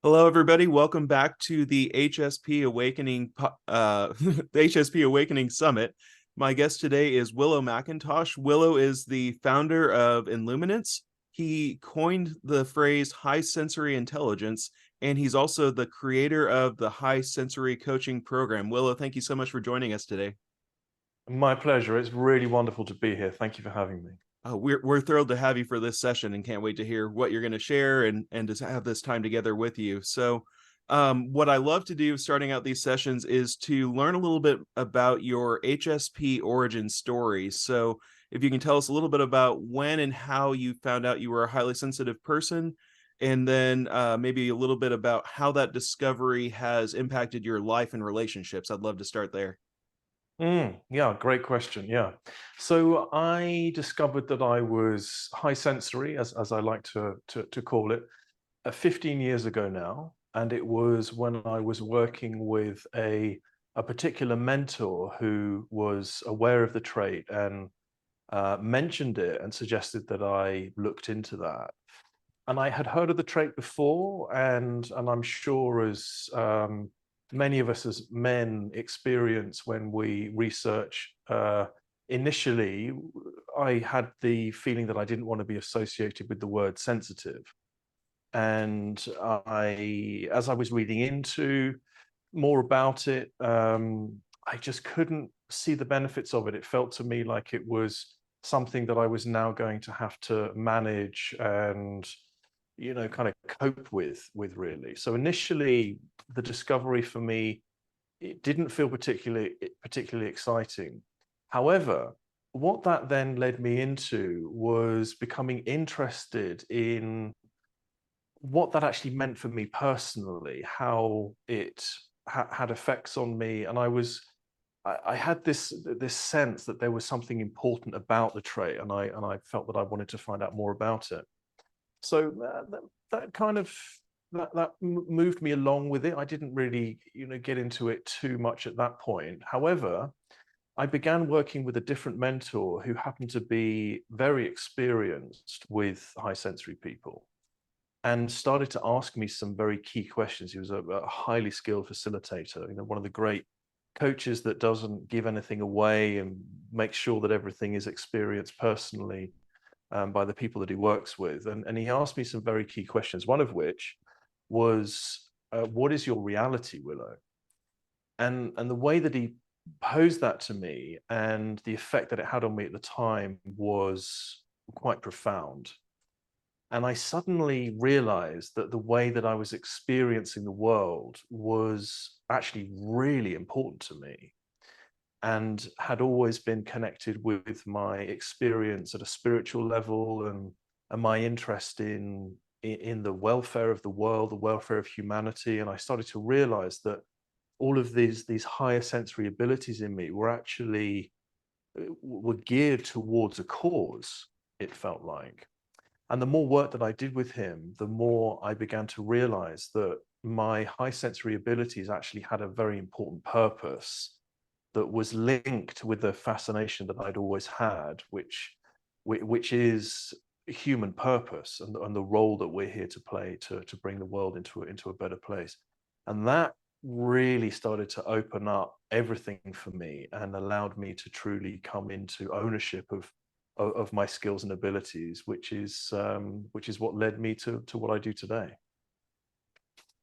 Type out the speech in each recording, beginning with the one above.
Hello, everybody. Welcome back to the HSP Awakening, the HSP Awakening Summit. My guest today is Willow McIntosh. Willow is the founder of Inluminance. He coined the phrase high sensory intelligence, and he's also the creator of the high sensory coaching program. Willow, thank you so much for joining us today. My pleasure. It's really wonderful to be here. Thank you for having me. We're thrilled to have you for this session and can't wait to hear what you're going to share and to have this time together with you. So, what I love to do starting out these sessions is to learn a little bit about your HSP origin story. So, if you can tell us a little bit about when and how you found out you were a highly sensitive person, and then maybe a little bit about how that discovery has impacted your life and relationships. I'd love to start there. Yeah, great question. Yeah. So I discovered that I was high sensory, as I like to call it, 15 years ago now. And it was when I was working with a particular mentor who was aware of the trait and mentioned it and suggested that I looked into that. And I had heard of the trait before, and I'm sure as many of us as men experience when we research initially, I had the feeling that I didn't want to be associated with the word sensitive. And as I was reading into more about it, I just couldn't see the benefits of it. It felt to me like it was something that I was now going to have to manage and kind of cope with really. So initially, the discovery for me, it didn't feel particularly exciting. However, what that then led me into was becoming interested in what that actually meant for me personally, how it had effects on me, and I had this sense that there was something important about the trait, and I felt that I wanted to find out more about it. So that kind of that moved me along with it. I didn't really, get into it too much at that point. However, I began working with a different mentor who happened to be very experienced with high sensory people and started to ask me some very key questions. He was a highly skilled facilitator, one of the great coaches that doesn't give anything away and makes sure that everything is experienced personally by the people that he works with. And he asked me some very key questions, one of which was, what is your reality, Willow? And the way that he posed that to me and the effect that it had on me at the time was quite profound. And I suddenly realized that the way that I was experiencing the world was actually really important to me and had always been connected with my experience at a spiritual level and my interest in the welfare of the world, the welfare of humanity. And I started to realize that all of these higher sensory abilities in me were actually were geared towards a cause, it felt like. And the more work that I did with him, the more I began to realize that my high sensory abilities actually had a very important purpose that was linked with the fascination that I'd always had, which is human purpose and the role that we're here to play to bring the world into a better place. And that really started to open up everything for me and allowed me to truly come into ownership of my skills and abilities, which is what led me to what I do today.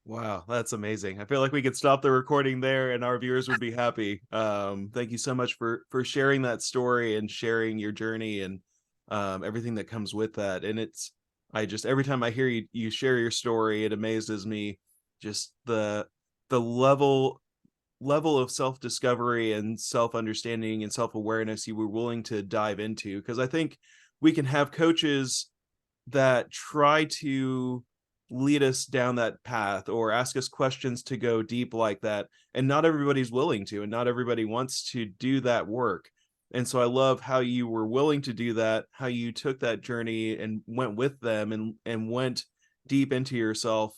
Wow, that's amazing. I feel like we could stop the recording there and our viewers would be happy. Thank you so much for sharing that story and sharing your journey and everything that comes with that. And I just every time I hear you share your story, it amazes me just the level of self-discovery and self-understanding and self-awareness you were willing to dive into. Because I think we can have coaches that try to lead us down that path or ask us questions to go deep like that, and not everybody's willing to, and not everybody wants to do that work. And so I love how you were willing to do that, how you took that journey and went with them and went deep into yourself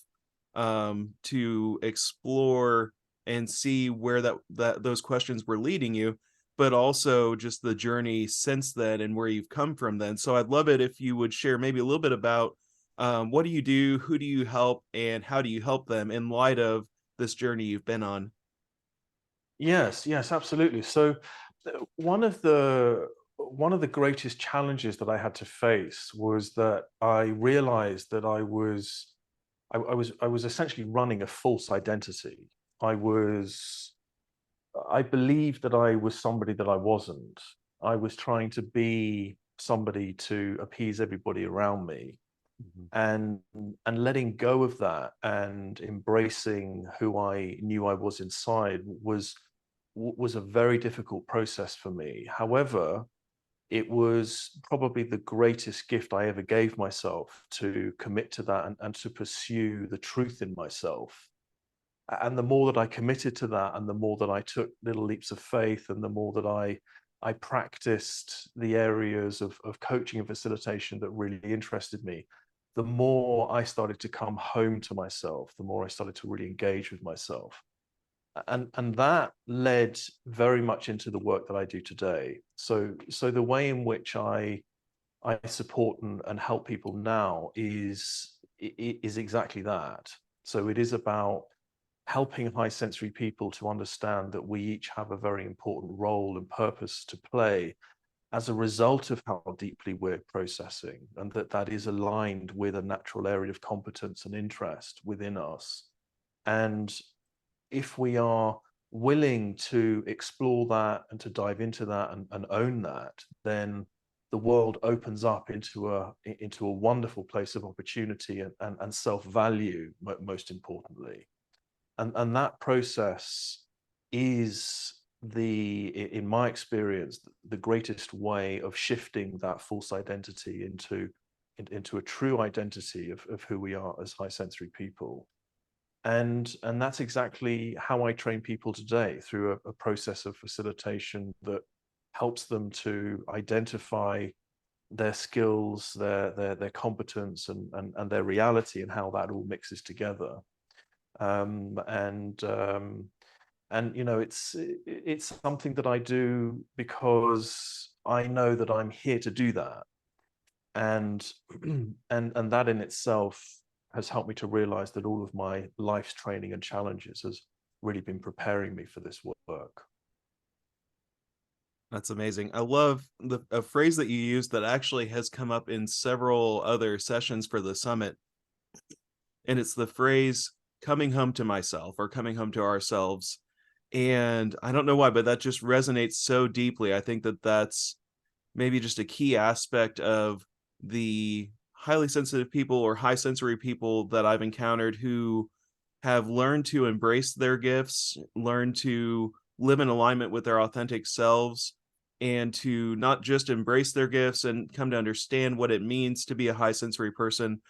to explore and see where those questions were leading you, but also just the journey since then and where you've come from then. So I'd love it if you would share maybe a little bit about What do you do? Who do you help? And how do you help them in light of this journey you've been on? Yes, yes, absolutely. So one of the greatest challenges that I had to face was that I realized that I was essentially running a false identity. I was I believed that I was somebody that I wasn't. I was trying to be somebody to appease everybody around me, Mhm. and letting go of that and embracing who I knew I was inside was a very difficult process for me. However, it was probably the greatest gift I ever gave myself, to commit to that and to pursue the truth in myself. And the more that I committed to that, and the more that I took little leaps of faith, and the more that I practiced the areas of coaching and facilitation that really interested me, the more I started to come home to myself, the more I started to really engage with myself. And that led very much into the work that I do today. So the way in which I support and help people now is exactly that. So it is about helping high sensory people to understand that we each have a very important role and purpose to play as a result of how deeply we're processing, and that that is aligned with a natural area of competence and interest within us. And if we are willing to explore that and to dive into that and own that, then the world opens up into a wonderful place of opportunity and self-value, most importantly. And that process is in my experience, the greatest way of shifting that false identity into a true identity of who we are as high sensory people. And that's exactly how I train people today, through a process of facilitation that helps them to identify their skills, their competence, and their reality, and how that all mixes together. Um, and um, and it's something that I do because I know that I'm here to do that, and and that in itself has helped me to realize that all of my life's training and challenges has really been preparing me for this work. That's amazing. I love a phrase that you used that actually has come up in several other sessions for the summit. And it's the phrase coming home to myself, or coming home to ourselves. And I don't know why, but that just resonates so deeply. I think that that's maybe just a key aspect of the highly sensitive people or high sensory people that I've encountered, who have learned to embrace their gifts, learn to live in alignment with their authentic selves, and to not just embrace their gifts and come to understand what it means to be a high sensory person,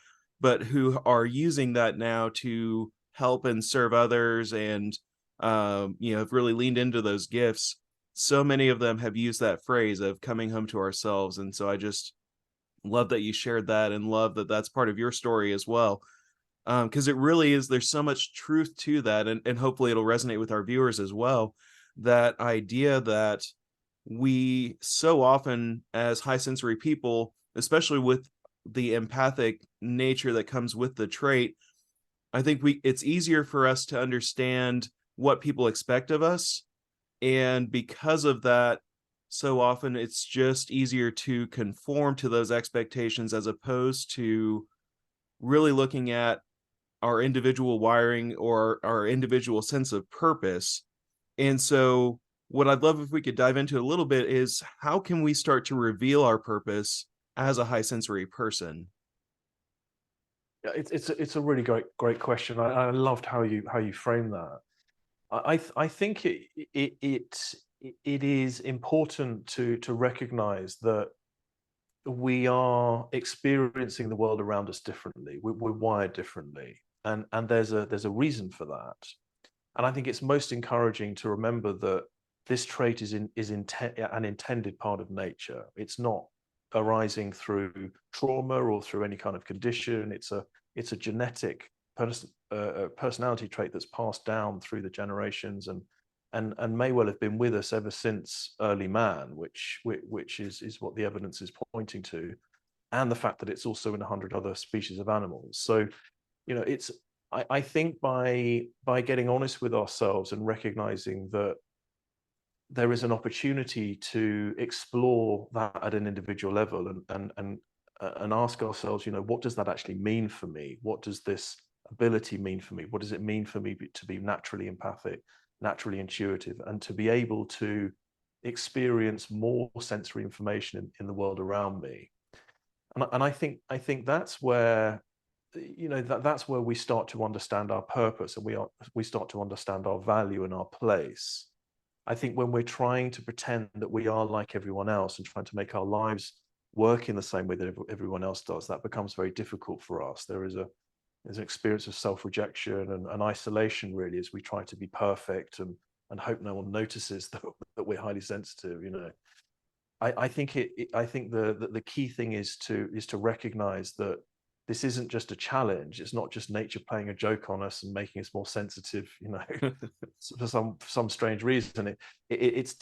but who are using that now to help and serve others, and have really leaned into those gifts. So many of them have used that phrase of coming home to ourselves, and so I just love that you shared that, and love that that's part of your story as well. Because it really is, there's so much truth to that, and hopefully it'll resonate with our viewers as well. That idea that we so often, as high sensory people, especially with the empathic nature that comes with the trait, I think it's easier for us to understand what people expect of us. And because of that, so often it's just easier to conform to those expectations, as opposed to really looking at our individual wiring or our individual sense of purpose. And so, what I'd love if we could dive into a little bit is, how can we start to reveal our purpose as a high sensory person? Yeah, it's a really great question. I loved how you framed that. I think it is important to recognize that we are experiencing the world around us differently. We're wired differently, and there's a reason for that. And I think it's most encouraging to remember that this trait an intended part of nature. It's not arising through trauma or through any kind of condition. It's a genetic personality trait that's passed down through the generations, and may well have been with us ever since early man, which is what the evidence is pointing to. and the fact that it's also in 100 other species of animals. So, you know, I think by getting honest with ourselves and recognizing that there is an opportunity to explore that at an individual level and ask ourselves, you know, what does that actually mean for me? What does this ability mean for me? What does it mean for me to be naturally empathic, naturally intuitive, and to be able to experience more sensory information in the world around me? And I think that's where, you know, that's where we start to understand our purpose, and we start to understand our value and our place. I think when we're trying to pretend that we are like everyone else and trying to make our lives work in the same way that everyone else does, that becomes very difficult for us. There's an experience of self-rejection and isolation, really, as we try to be perfect and hope no one notices that we're highly sensitive. You know, I think the key thing is to recognize that this isn't just a challenge. It's not just nature playing a joke on us and making us more sensitive, you know, for some strange reason. It's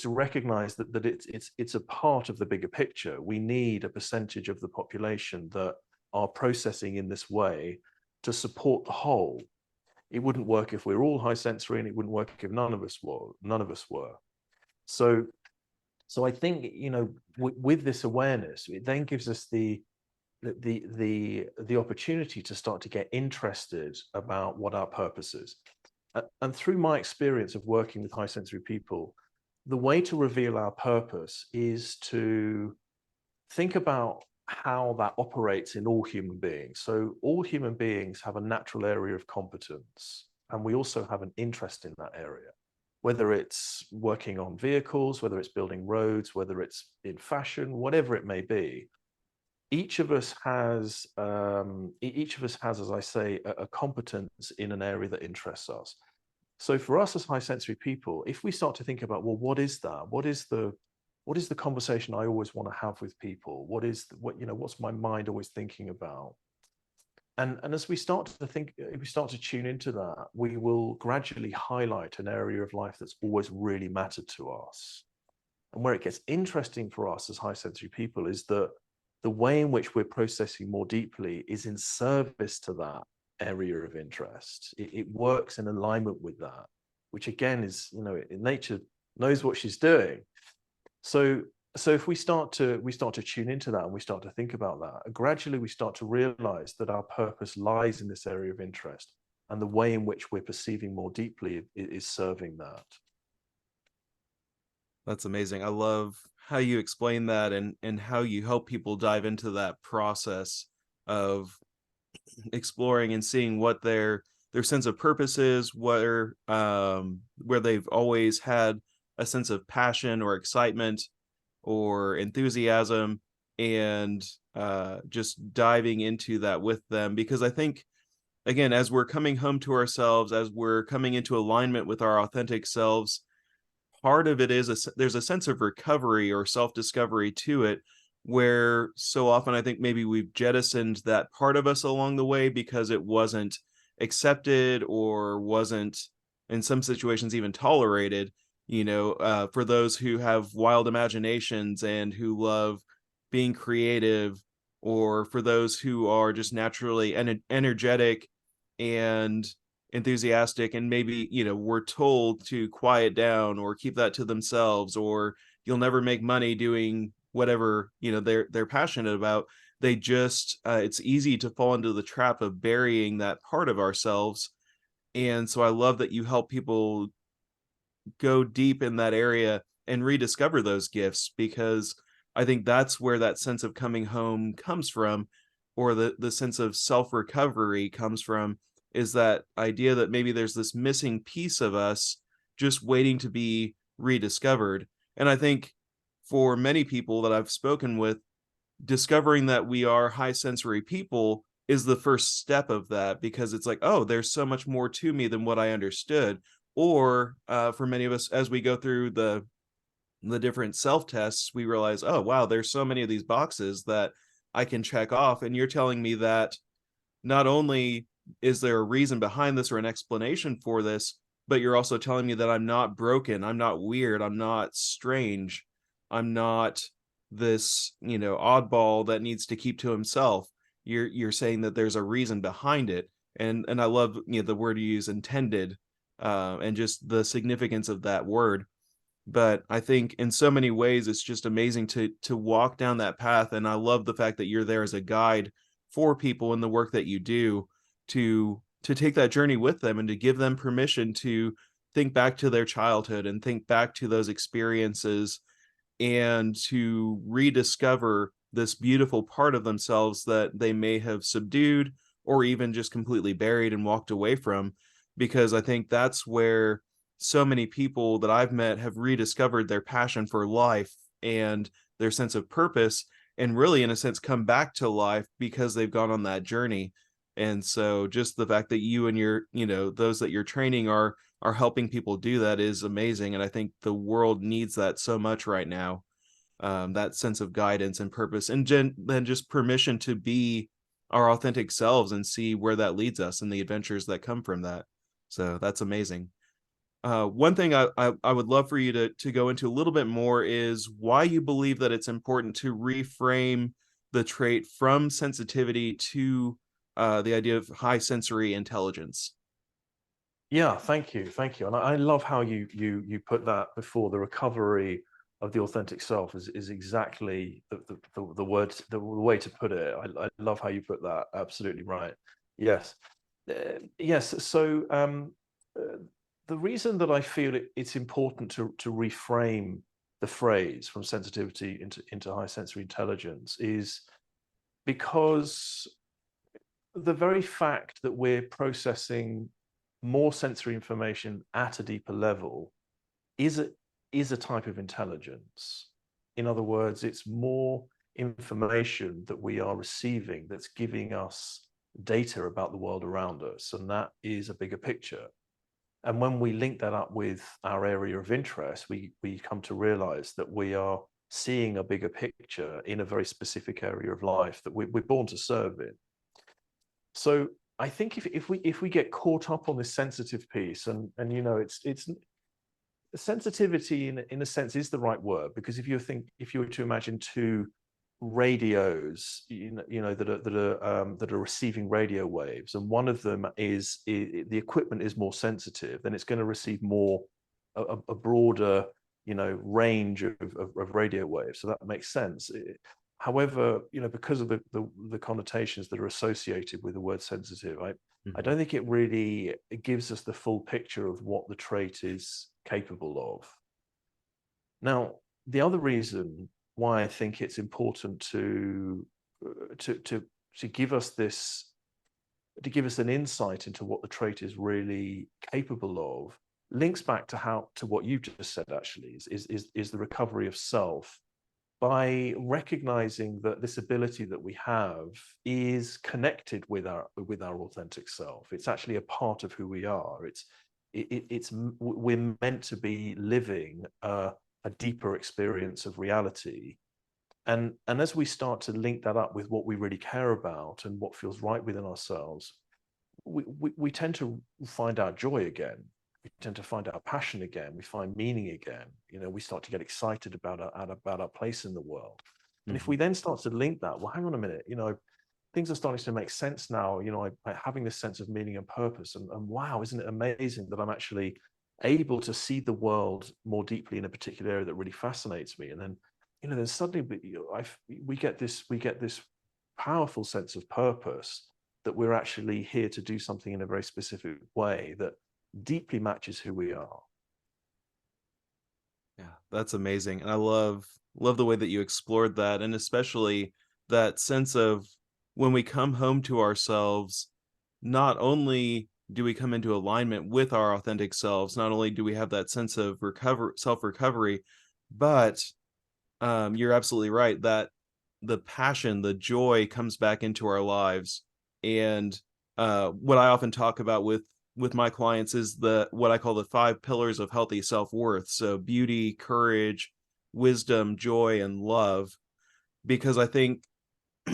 to recognize that it's a part of the bigger picture. We need a percentage of the population that are processing in this way to support the whole. It wouldn't work if we were all high sensory, and it wouldn't work if none of us were. So I think, you know, with this awareness, it then gives us the opportunity to start to get interested about what our purpose is. And through my experience of working with high sensory people, the way to reveal our purpose is to think about how that operates in all human beings. So all human beings have a natural area of competence, and we also have an interest in that area, whether it's working on vehicles, whether it's building roads, whether it's in fashion, whatever it may be. Each of us has, as I say, a competence in an area that interests us. So for us as high sensory people, if we start to think about, well, what is that? What is the conversation I always want to have with people? What's my mind always thinking about? And as we start to think, if we start to tune into that, we will gradually highlight an area of life that's always really mattered to us. And where it gets interesting for us as high sensory people is that the way in which we're processing more deeply is in service to that area of interest. It works in alignment with that, which again is, you know, nature knows what she's doing. So if we start to tune into that and we start to think about that, gradually we start to realize that our purpose lies in this area of interest, and the way in which we're perceiving more deeply is serving that. That's amazing. I love how you explain that and how you help people dive into that process of exploring and seeing what their sense of purpose is, where they've always had a sense of passion or excitement or enthusiasm, and just diving into that with them. Because I think, again, as we're coming home to ourselves, as we're coming into alignment with our authentic selves, part of it is there's a sense of recovery or self-discovery to it, where so often I think maybe we've jettisoned that part of us along the way because it wasn't accepted or wasn't, in some situations, even tolerated. You know, for those who have wild imaginations and who love being creative, or for those who are just naturally energetic and enthusiastic, and maybe, you know, we're told to quiet down or keep that to themselves, or you'll never make money doing whatever, you know, they're passionate about. They just it's easy to fall into the trap of burying that part of ourselves. And so I love that you help people go deep in that area and rediscover those gifts, because I think that's where that sense of coming home comes from, or the sense of self-recovery comes from, is that idea that maybe there's this missing piece of us just waiting to be rediscovered. And I think for many people that I've spoken with, discovering that we are high sensory people is the first step of that, because it's like, oh, there's so much more to me than what I understood. Or for many of us, as we go through the different self-tests, we realize, oh, wow, there's so many of these boxes that I can check off. And you're telling me that not only is there a reason behind this or an explanation for this, but you're also telling me that I'm not broken, I'm not weird, I'm not strange, I'm not this, oddball that needs to keep to himself. You're saying that there's a reason behind it. And I love, the word you use, intended, and just the significance of that word. But I think in so many ways it's just amazing to walk down that path. And I love the fact that you're there as a guide for people in the work that you do, to take that journey with them and to give them permission to think back to their childhood and think back to those experiences, and to rediscover this beautiful part of themselves that they may have subdued or even just completely buried and walked away from. Because I think that's where so many people that I've met have rediscovered their passion for life and their sense of purpose, and really, in a sense, come back to life because they've gone on that journey. And so just the fact that you and your, those that you're training are helping people do that is amazing. And I think the world needs that so much right now. That sense of guidance and purpose, and then just permission to be our authentic selves and see where that leads us and the adventures that come from that. So that's amazing. One thing I would love for you to go into a little bit more is why you believe that it's important to reframe the trait from sensitivity to the idea of high sensory intelligence. Yeah, thank you, thank you. And I love how you put that before. The recovery of the authentic self is exactly the word, the way to put it. I love how you put that. Absolutely right. Yes. Yes. So the reason that I feel it's important to reframe the phrase from sensitivity into high sensory intelligence is because the very fact that we're processing more sensory information at a deeper level is a type of intelligence. In other words, it's more information that we are receiving that's giving us data about the world around us, and that is a bigger picture. And when we link that up with our area of interest, we come to realize that we are seeing a bigger picture in a very specific area of life that we're born to serve in. So I think if we get caught up on this sensitive piece, and it's sensitivity in a sense is the right word, because if you were to imagine two radios, that are receiving radio waves, and one of them is the equipment is more sensitive, then it's going to receive more a broader range of radio waves. So that makes sense. However, because of the connotations that are associated with the word sensitive, I don't think it gives us the full picture of what the trait is capable of. Now, the other reason why I think it's important to give us an insight into what the trait is really capable of links back to what you just said. Actually, is the recovery of self, by recognizing that this ability that we have is connected with our authentic self. It's actually a part of who we are. We're meant to be living a deeper experience of reality. And as we start to link that up with what we really care about and what feels right within ourselves, we tend to find our joy again. We tend to find our passion again. We find meaning again. We start to get excited about our place in the world. And if we then start to link that, well, hang on a minute, things are starting to make sense now. Having this sense of meaning and purpose, and wow, isn't it amazing that I'm actually able to see the world more deeply in a particular area that really fascinates me. And then, then suddenly we get this powerful sense of purpose, that we're actually here to do something in a very specific way that deeply matches who we are. Yeah, that's amazing. And I love the way that you explored that, and especially that sense of when we come home to ourselves, not only do we come into alignment with our authentic selves, not only do we have that sense of self-recovery, but you're absolutely right that the passion, the joy comes back into our lives. And what I often talk about with my clients is what I call the 5 pillars of healthy self-worth. So beauty, courage, wisdom, joy, and love. Because I think,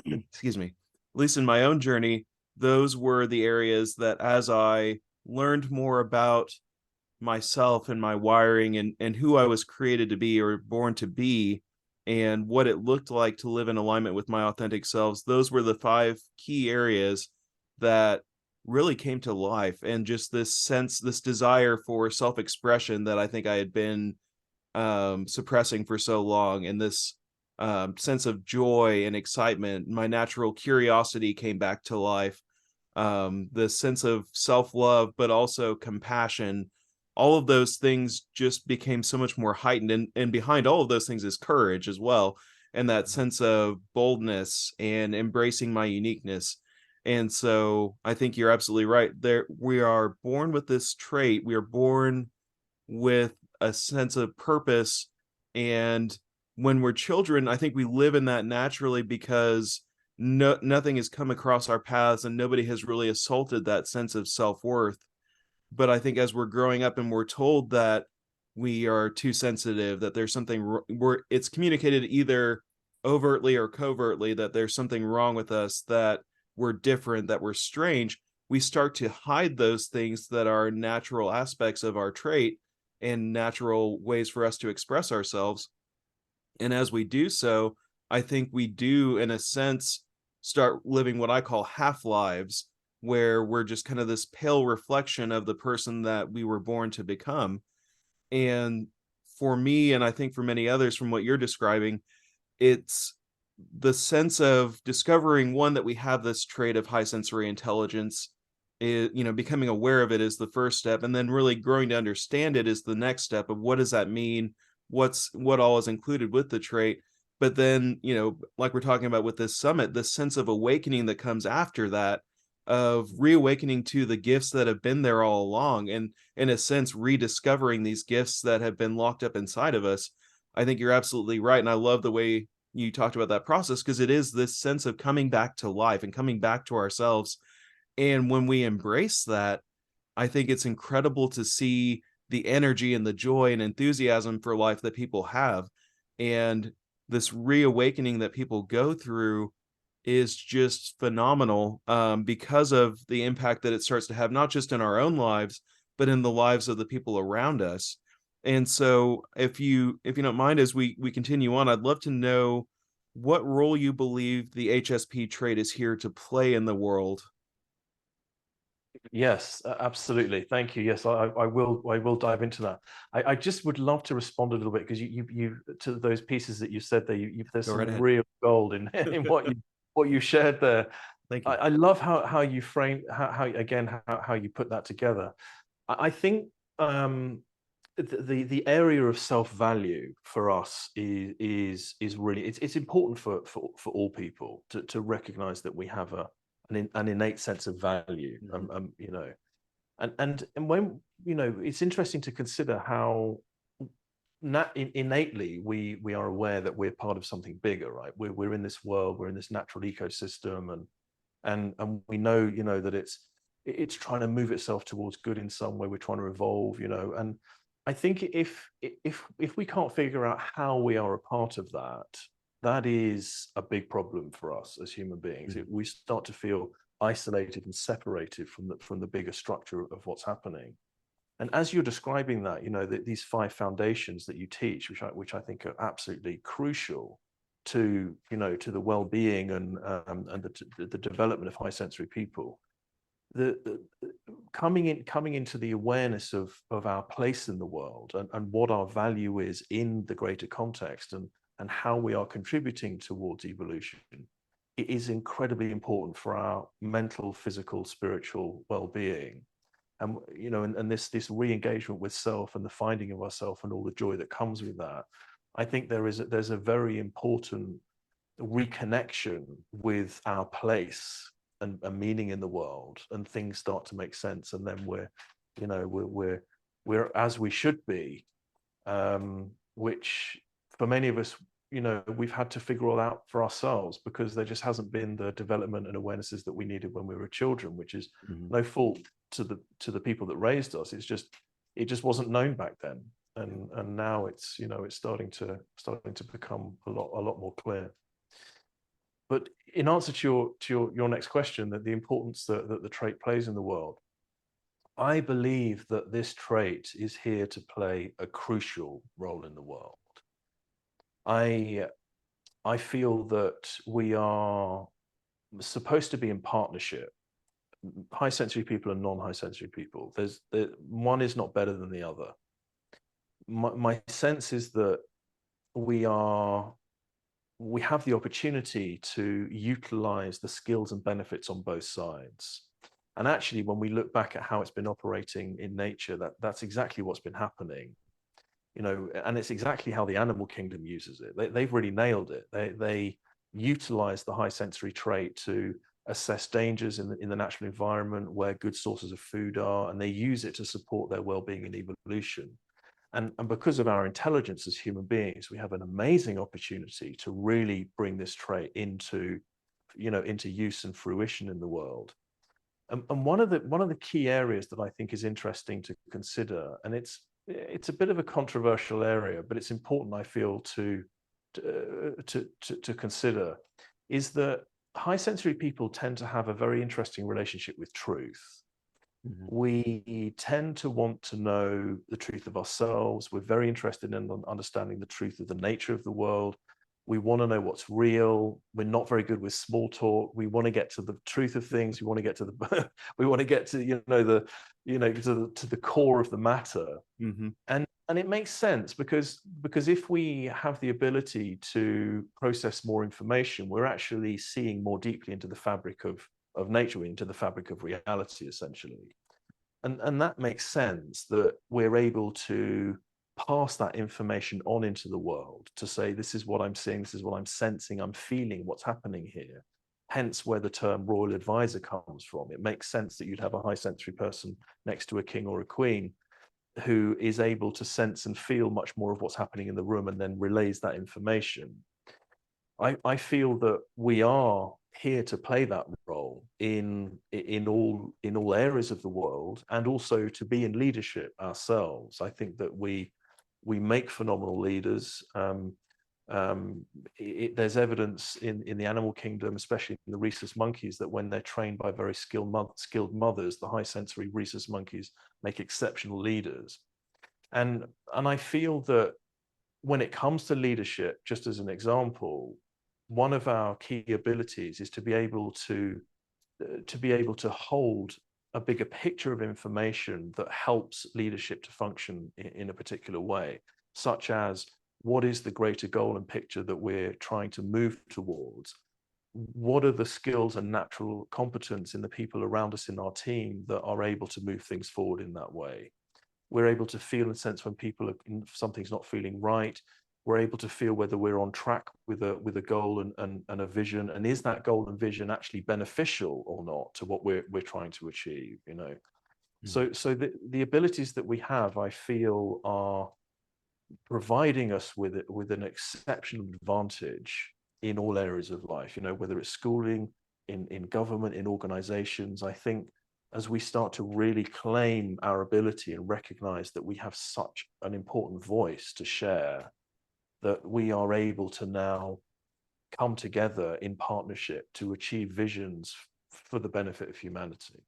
excuse me, at least in my own journey, those were the areas that, as I learned more about myself and my wiring and who I was created to be or born to be, and what it looked like to live in alignment with my authentic selves. Those were the 5 key areas that really came to life, and just this sense, this desire for self-expression that I think I had been suppressing for so long, and this sense of joy and excitement, my natural curiosity came back to life. The sense of self-love, but also compassion, all of those things just became so much more heightened. And behind all of those things is courage as well. And that sense of boldness and embracing my uniqueness. And so I think you're absolutely right. There, we are born with this trait. We are born with a sense of purpose. And when we're children, I think we live in that naturally because nothing has come across our paths and nobody has really assaulted that sense of self-worth. But I think as we're growing up and we're told that we are too sensitive, that there's something where it's communicated either overtly or covertly that there's something wrong with us, that we're different, that we're strange, we start to hide those things that are natural aspects of our trait and natural ways for us to express ourselves. And as we do so, I think we do, in a sense, start living what I call half lives, where we're just kind of this pale reflection of the person that we were born to become. And for me, and I think for many others from what you're describing, it's the sense of discovering, one, that we have this trait of high sensory intelligence. Becoming aware of it is the first step, and then really growing to understand it is the next step of what does that mean, what all is included with the trait. But then, like we're talking about with this summit, the sense of awakening that comes after that, of reawakening to the gifts that have been there all along, and in a sense rediscovering these gifts that have been locked up inside of us. I think you're absolutely right, and I love the way you talked about that process, because it is this sense of coming back to life and coming back to ourselves. And when we embrace that, I think it's incredible to see the energy and the joy and enthusiasm for life that people have. And this reawakening that people go through is just phenomenal, because of the impact that it starts to have, not just in our own lives, but in the lives of the people around us. And so if you don't mind, as we continue on, I'd love to know what role you believe the HSP trait is here to play in the world. Yes, absolutely. Thank you. Yes, I will dive into that. I just would love to respond a little bit, because you to those pieces that you said there. There's Go right some ahead. real gold in in what you shared there. Thank you. I love how you frame how you put that together. I think the area of self-value for us is really, it's important for all people to recognize that we have an innate sense of value. And when it's interesting to consider how innately we are aware that we're part of something bigger, right? We're in this world, we're in this natural ecosystem, and we know that it's trying to move itself towards good in some way. We're trying to evolve, and I think if we can't figure out how we are a part of that, that is a big problem for us as human beings. We start to feel isolated and separated from the bigger structure of what's happening. And as you're describing that, these 5 foundations that you teach, which I think are absolutely crucial to to the well-being and the development of high sensory people, the coming into the awareness of our place in the world, and what our value is in the greater context, and how we are contributing towards evolution, it is incredibly important for our mental, physical, spiritual well-being. And and this re-engagement with self, and the finding of ourself, and all the joy that comes with that, I think there's a very important reconnection with our place and meaning in the world, and things start to make sense, and then we're as we should be, which for many of us, we've had to figure all out for ourselves, because there just hasn't been the development and awarenesses that we needed when we were children, which is no fault to the people that raised us. It just wasn't known back then, and now it's it's starting to become a lot more clear. But in answer to your next question, that the importance that the trait plays in the world, I believe that this trait is here to play a crucial role in the world. I I feel that we are supposed to be in partnership. High sensory people and non-high sensory people. One is not better than the other. My sense is that we are we have the opportunity to utilize the skills and benefits on both sides. And actually, when we look back at how it's been operating in nature, that's exactly what's been happening. And it's exactly how the animal kingdom uses it. They've really nailed it. They utilize the high sensory trait to assess dangers in the natural environment where good sources of food are, and they use it to support their well-being and evolution. And because of our intelligence as human beings, we have an amazing opportunity to really bring this trait into use and fruition in the world. And one of the key areas that I think is interesting to consider, and it's a bit of a controversial area, but it's important, I feel, to consider, is that high sensory people tend to have a very interesting relationship with truth. Mhm. We tend to want to know the truth of ourselves. We're very interested in understanding the truth of the nature of the world. We want to know what's real. We're not very good with small talk. We want to get to the truth of things. We want to get to the we want to get to to the core of the matter. Mhm. And it makes sense because if we have the ability to process more information, we're actually seeing more deeply into the fabric of nature, into the fabric of reality, essentially. And that makes sense, that we're able to pass that information on into the world to say, this is what I'm seeing, this is what I'm sensing, I'm feeling what's happening here. Hence where the term royal advisor comes from. It makes sense that you'd have a high sensory person next to a king or a queen who is able to sense and feel much more of what's happening in the room and then relays that information. I feel that we are here to play that role in all areas of the world, and also to be in leadership ourselves. I think that we make phenomenal leaders. There's evidence in the animal kingdom, especially in the rhesus monkeys, that when they're trained by very skilled mothers, the high sensory rhesus monkeys make exceptional leaders. And I feel that when it comes to leadership, just as an example, one of our key abilities is to be able to hold a bigger picture of information that helps leadership to function in a particular way, such as, what is the greater goal and picture that we're trying to move towards? What are the skills and natural competence in the people around us in our team that are able to move things forward in that way? We're able to feel and sense when something's not feeling right. We're able to feel whether we're on track with a goal and a vision, and is that goal and vision actually beneficial or not to what we're trying to achieve. Mhm. So the abilities that we have, I feel, are providing us with an exceptional advantage in all areas of life. Whether it's schooling, in government, in organizations. I think as we start to really claim our ability and recognize that we have such an important voice to share, that we are able to now come together in partnership to achieve visions for the benefit of humanity.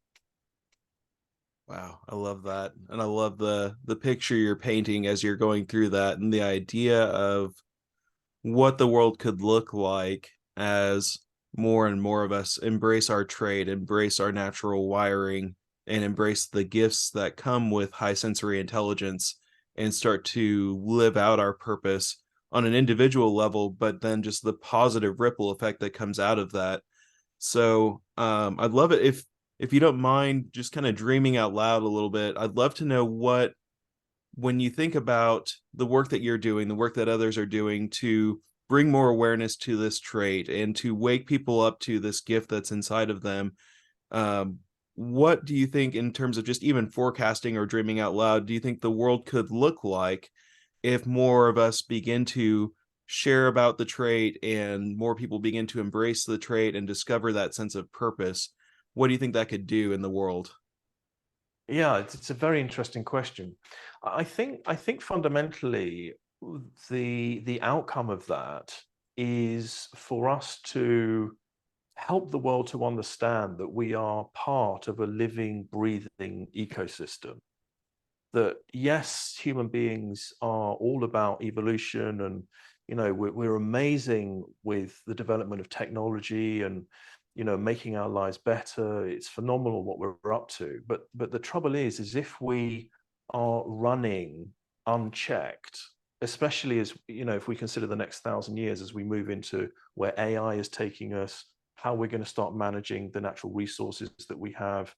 Wow, I love that. And I love the picture you're painting as you're going through that, and the idea of what the world could look like as more and more of us embrace our trade, embrace our natural wiring, and embrace the gifts that come with high sensory intelligence, and start to live out our purpose on an individual level, but then just the positive ripple effect that comes out of that. So I'd love it if you don't mind just kind of dreaming out loud a little bit. I'd love to know what, when you think about the work that you're doing, the work that others are doing to bring more awareness to this trait and to wake people up to this gift that's inside of them, um, what do you think, in terms of just even forecasting or dreaming out loud, do you think the world could look like if more of us begin to share about the trait and more people begin to embrace the trait and discover that sense of purpose? What do you think that could do in the world? Yeah, it's a very interesting question. I think fundamentally the outcome of that is for us to help the world to understand that we are part of a living, breathing ecosystem. That yes, human beings are all about evolution and we're amazing with the development of technology and, making our lives better. It's phenomenal what we're up to. But the trouble is if we are running unchecked, especially as, if we consider the next 1,000 years as we move into where AI is taking us, how we're going to start managing the natural resources that we have,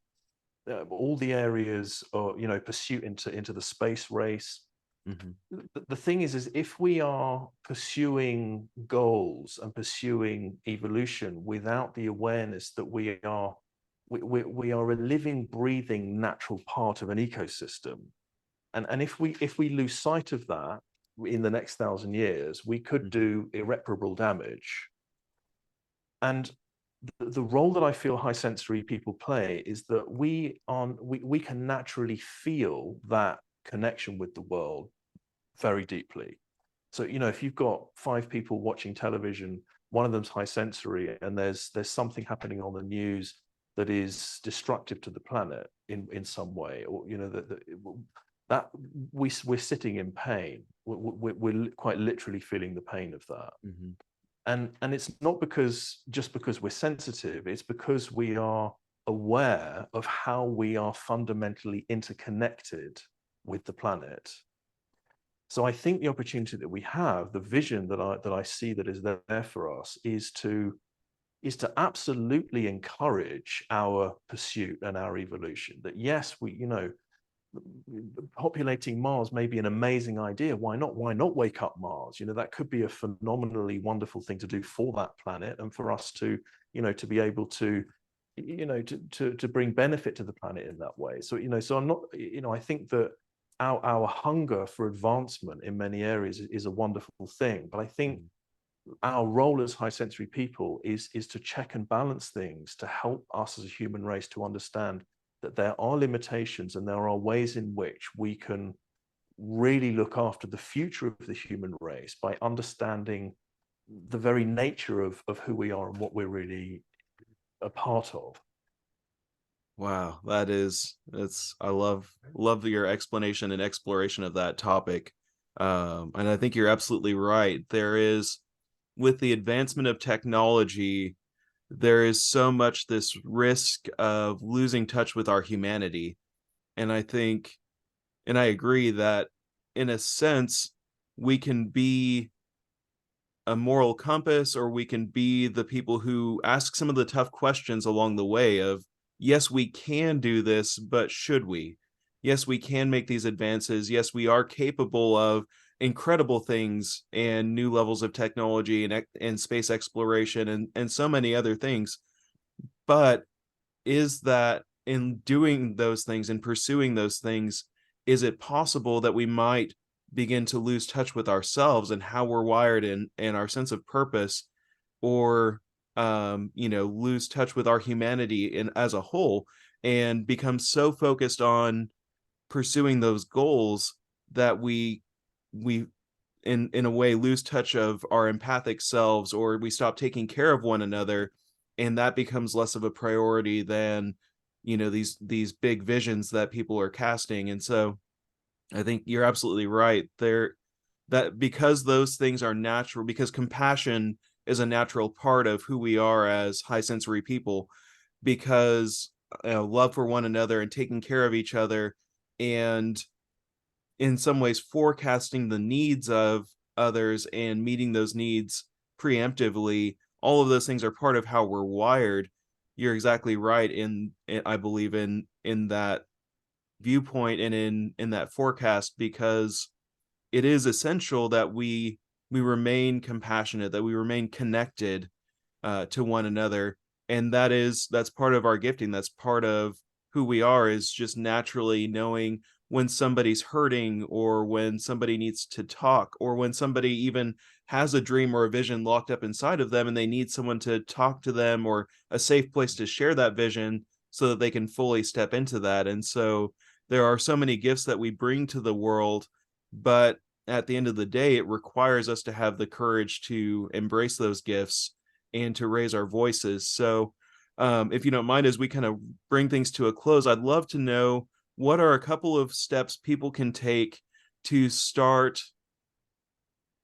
all the areas or, pursuit into the space race. The thing is if we are pursuing goals and pursuing evolution without the awareness that we are a living, breathing, natural part of an ecosystem, and if we lose sight of that in the next 1,000 years, we could do irreparable damage. And the role that I feel high sensory people play is that we can naturally feel that connection with the world very deeply. So, if you've got 5 people watching television, one of them's high sensory, and there's something happening on the news that is destructive to the planet in some way, or that we're sitting in pain. We're quite literally feeling the pain of that. And it's not just because we're sensitive, it's because we are aware of how we are fundamentally interconnected with the planet. So I think the opportunity that we have, the vision that I see that is there for us, is to absolutely encourage our pursuit and our evolution. That yes, populating Mars may be an amazing idea. Why not? Why not wake up Mars? That could be a phenomenally wonderful thing to do for that planet and for us to, to be able to, to bring benefit to the planet in that way. So, so I'm not, I think that our hunger for advancement in many areas is a wonderful thing. But I think our role as high sensory people is to check and balance things, to help us as a human race to understand that there are limitations and there are ways in which we can really look after the future of the human race by understanding the very nature of who we are and what we're really a part of. Wow, I love your explanation and exploration of that topic. And I think you're absolutely right. With the advancement of technology, there is so much this risk of losing touch with our humanity. And I agree that in a sense, we can be a moral compass, or we can be the people who ask some of the tough questions along the way of, yes, we can do this, but should we? Yes, we can make these advances. Yes, we are capable of incredible things and new levels of technology and space exploration and so many other things. But is that in doing those things and pursuing those things, is it possible that we might begin to lose touch with ourselves and how we're wired and our sense of purpose, or lose touch with our humanity as a whole, and become so focused on pursuing those goals that we in a way lose touch of our empathic selves, or we stop taking care of one another, and that becomes less of a priority than these big visions that people are casting. And so I think you're absolutely right there, that because those things are natural, because compassion is a natural part of who we are as high sensory people, because love for one another and taking care of each other, and in some ways forecasting the needs of others and meeting those needs preemptively, all of those things are part of how we're wired. You're exactly right I believe in that viewpoint and in that forecast, because it is essential that we remain compassionate, that we remain connected to one another. And that's part of our gifting. That's part of who we are, is just naturally knowing when somebody's hurting, or when somebody needs to talk, or when somebody even has a dream or a vision locked up inside of them and they need someone to talk to them, or a safe place to share that vision so that they can fully step into that. And so there are so many gifts that we bring to the world, but at the end of the day, it requires us to have the courage to embrace those gifts and to raise our voices. So if you don't mind, as we kind of bring things to a close, I'd love to know, what are a couple of steps people can take to start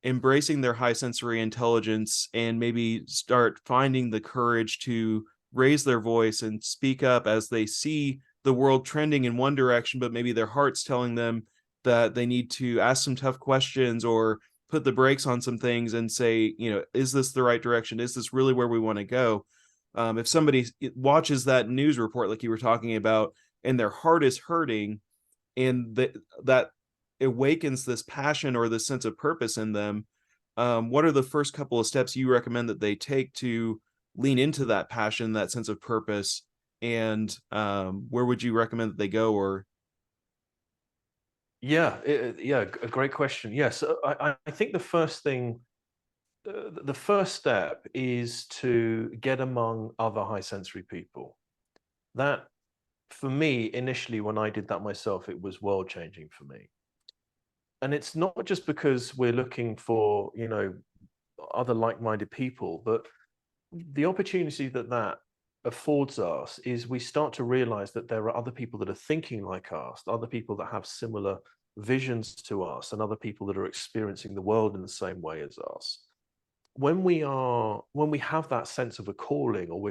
embracing their high sensory intelligence and maybe start finding the courage to raise their voice and speak up as they see the world trending in one direction, but maybe their heart's telling them that they need to ask some tough questions or put the brakes on some things and say, is this the right direction? Is this really where we want to go? If somebody watches that news report, like you were talking about, and their heart is hurting, and that awakens this passion or this sense of purpose in them, what are the first couple of steps you recommend that they take to lean into that passion, that sense of purpose, and where would you recommend that they go? Or Yeah, a great question. Yes, I think the first thing, the first step is to get among other high sensory people. That, for me, initially, when I did that myself, it was world changing for me. And it's not just because we're looking for, other like-minded people, but the opportunity that affords us is we start to realize that there are other people that are thinking like us, other people that have similar visions to us, and other people that are experiencing the world in the same way as us. When we have that sense of a calling, or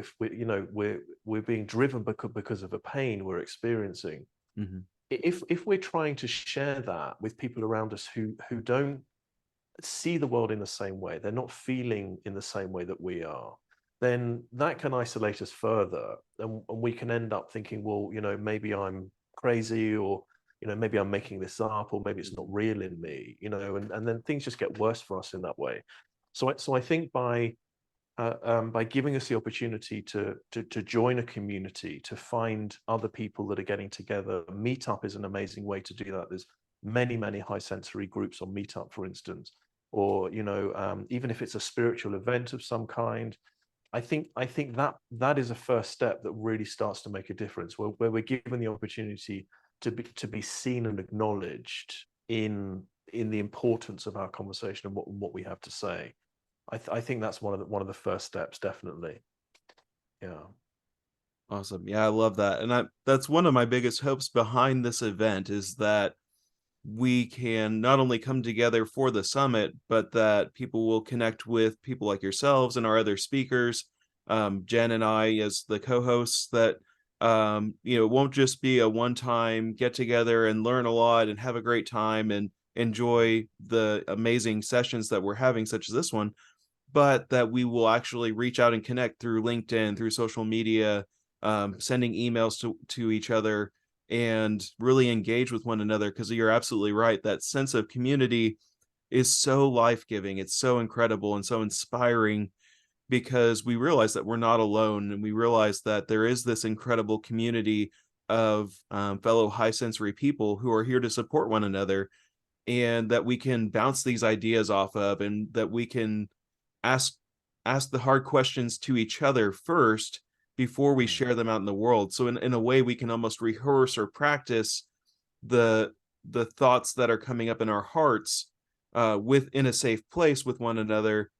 we're being driven because of a pain we're experiencing, Mhm. if we're trying to share that with people around us who don't see the world in the same way, they're not feeling in the same way that we are, then that can isolate us further, and we can end up thinking, well, maybe I'm crazy, or maybe I'm making this up, or maybe it's not real in me, and then things just get worse for us in that way. So I think by giving us the opportunity to join a community, to find other people that are getting together, Meetup is an amazing way to do that. There's many high sensory groups on Meetup, for instance, or even if it's a spiritual event of some kind. I think that is a first step that really starts to make a difference, where we're given the opportunity to be seen and acknowledged in the importance of our conversation and what we have to say. I think that's one of the first steps, definitely. Yeah. Awesome. Yeah, I love that. And that's one of my biggest hopes behind this event, is that we can not only come together for the summit, but that people will connect with people like yourselves and our other speakers, Jen and I as the co-hosts, that it won't just be a one-time get together and learn a lot and have a great time and enjoy the amazing sessions that we're having, such as this one, but that we will actually reach out and connect through LinkedIn, through social media, sending emails to each other, and really engage with one another. Because you're absolutely right, that sense of community is so life-giving. It's so incredible and so inspiring, because we realize that we're not alone, and we realize that there is this incredible community of fellow high sensory people who are here to support one another, and that we can bounce these ideas off of, and that we can ask the hard questions to each other first before we Mm. share them out in the world. So in a way, we can almost rehearse or practice the thoughts that are coming up in our hearts, within a safe place with one another,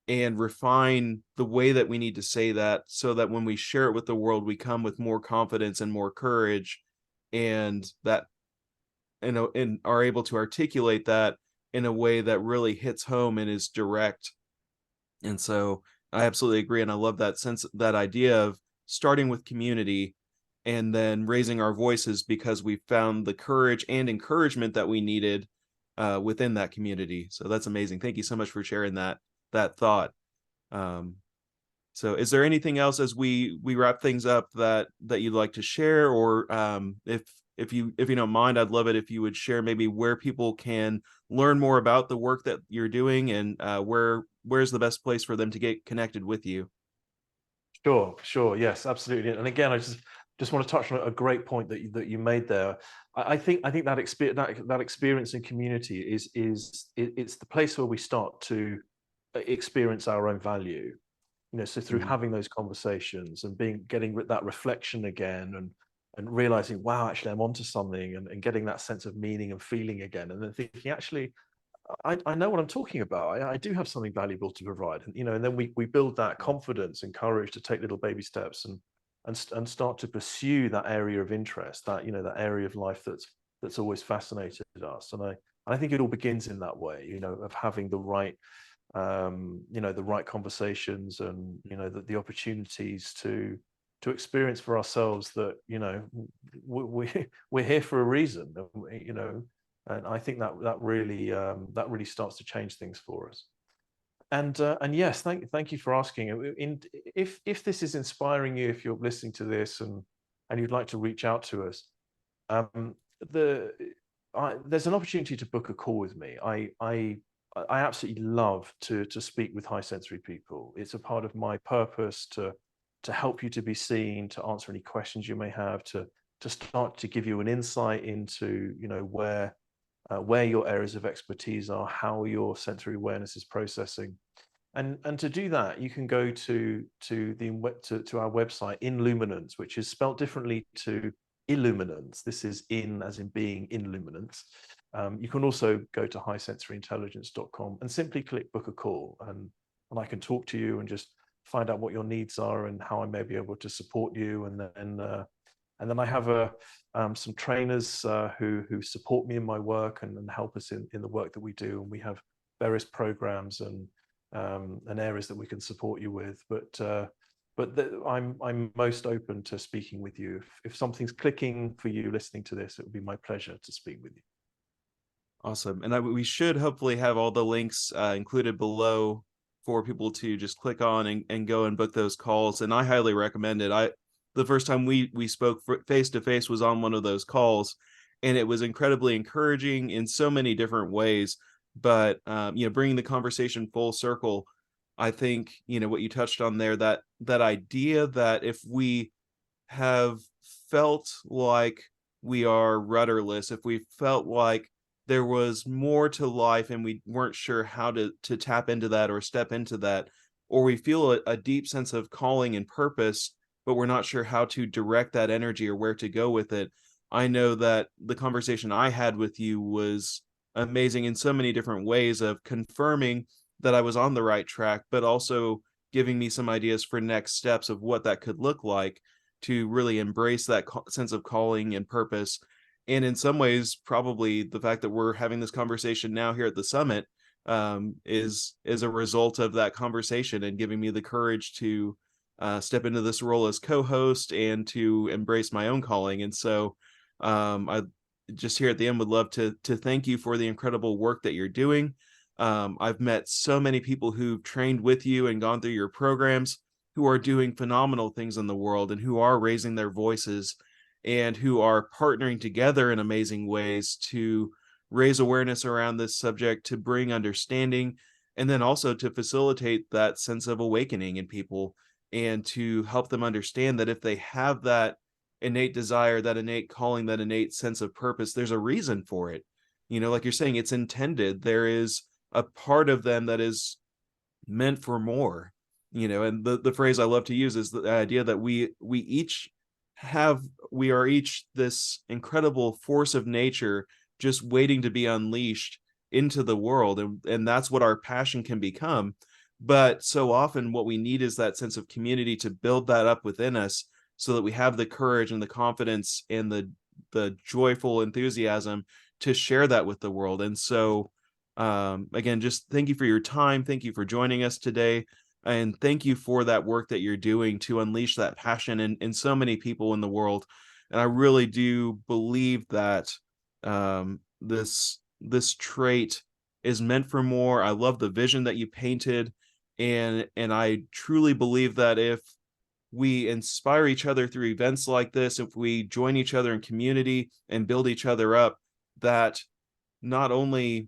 and refine the way that we need to say that, so that when we share it with the world, we come with more confidence and more courage, and that and are able to articulate that in a way that really hits home and is direct. And so I absolutely agree. And I love that sense, that idea of starting with community and then raising our voices because we found the courage and encouragement that we needed within that community. So that's amazing. Thank you so much for sharing that thought. Um, so is there anything else as we wrap things up that you'd like to share? Or if you don't mind, I'd love it if you would share maybe where people can learn more about the work that you're doing, and where's the best place for them to get connected with you. Sure. Yes, absolutely. And again, I just want to touch on a great point that you made there. I think that experience in community it's the place where we start to experience our own value. So through Mhm. having those conversations and getting that reflection again, and realizing, wow, actually I'm onto something, and getting that sense of meaning and feeling again, and then thinking, actually, I know what I'm talking about. I do have something valuable to provide, and then we build that confidence and courage to take little baby steps, and start to pursue that area of interest, that that area of life that's always fascinated us. And And I think it all begins in that way, you know, of having the right, you know, the right conversations, and, you know, the opportunities to experience for ourselves that, you know, we're here for a reason, you know. And I think that really starts to change things for us. And yes, thank you for asking. If this is inspiring you, if you're listening to this and you'd like to reach out to us, um, there's an opportunity to book a call with me. I absolutely love to speak with high sensory people. It's a part of my purpose to help you to be seen, to answer any questions you may have, to start to give you an insight into, you know, where your areas of expertise are, how your sensory awareness is processing. And to do that, you can go to our website, Inluminance, which is spelled differently to Illuminance. This is in as in being Inluminance. You can also go to highsensoryintelligence.com and simply click book a call, and I can talk to you and just find out what your needs are and how I may be able to support you. And then I have some trainers who support me in my work and help us in the work that we do. And we have various programs and areas that we can support you with. But I'm most open to speaking with you. If something's clicking for you listening to this, it would be my pleasure to speak with you. Awesome. And we should hopefully have all the links included below for people to just click on and go and book those calls. And I highly recommend it. The first time we spoke face to face was on one of those calls, and it was incredibly encouraging in so many different ways. But you know, bringing the conversation full circle, I think, you know, what you touched on there, that idea that if we have felt like we are rudderless, if we felt like there was more to life and we weren't sure how to tap into that or step into that, or we feel a deep sense of calling and purpose, but we're not sure how to direct that energy or where to go with it. I know that the conversation I had with you was amazing in so many different ways, of confirming that I was on the right track, but also giving me some ideas for next steps of what that could look like to really embrace that sense of calling and purpose. And in some ways, probably the fact that we're having this conversation now here at the summit is a result of that conversation, and giving me the courage to step into this role as co-host and to embrace my own calling. And so I just here at the end would love to thank you for the incredible work that you're doing. I've met so many people who've trained with you and gone through your programs, who are doing phenomenal things in the world and who are raising their voices and who are partnering together in amazing ways to raise awareness around this subject, to bring understanding, and then also to facilitate that sense of awakening in people, and to help them understand that if they have that innate desire, that innate calling, that innate sense of purpose, there's a reason for it. You know, like you're saying, it's intended. There is a part of them that is meant for more, you know. And the phrase I love to use is the idea that we are each this incredible force of nature just waiting to be unleashed into the world, and that's what our passion can become. But so often what we need is that sense of community to build that up within us, so that we have the courage and the confidence and the joyful enthusiasm to share that with the world. And so again, just thank you for your time. Thank you for joining us today. And thank you for that work that you're doing to unleash that passion in so many people in the world. And I really do believe that this trait is meant for more. I love the vision that you painted. And I truly believe that if we inspire each other through events like this, if we join each other in community and build each other up, that not only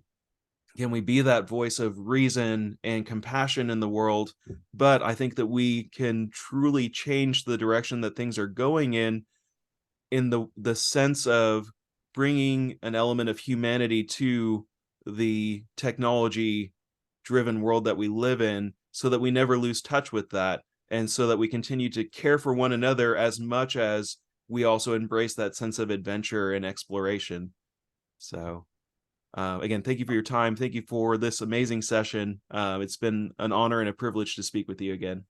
can we be that voice of reason and compassion in the world, but I think that we can truly change the direction that things are going in the sense of bringing an element of humanity to the technology driven world that we live in, so that we never lose touch with that, and so that we continue to care for one another as much as we also embrace that sense of adventure and exploration. So again, thank you for your time. Thank you for this amazing session. It's been an honor and a privilege to speak with you again.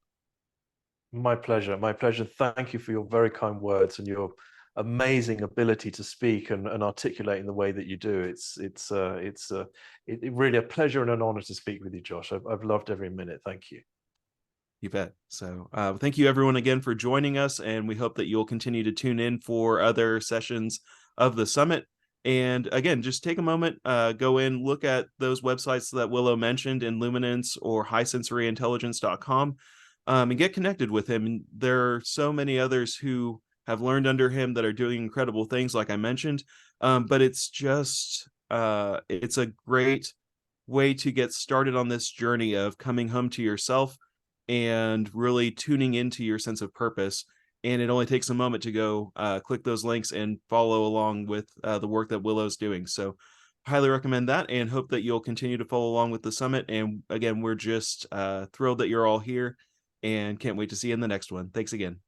My pleasure. My pleasure. Thank you for your very kind words and your amazing ability to speak and articulate in the way that you do. It's really a pleasure and an honor to speak with you, Josh. I've loved every minute. Thank you. You bet. So thank you everyone again for joining us, and we hope that you'll continue to tune in for other sessions of the summit. And again, just take a moment, go in, look at those websites that Willow mentioned, Inluminance or highsensoryintelligence.com, and get connected with him. And there are so many others who have learned under him that are doing incredible things, like I mentioned. But it's just, it's a great way to get started on this journey of coming home to yourself and really tuning into your sense of purpose. And it only takes a moment to go click those links and follow along with the work that Willow's doing. So highly recommend that, and hope that you'll continue to follow along with the summit. And again, we're just thrilled that you're all here and can't wait to see you in the next one. Thanks again.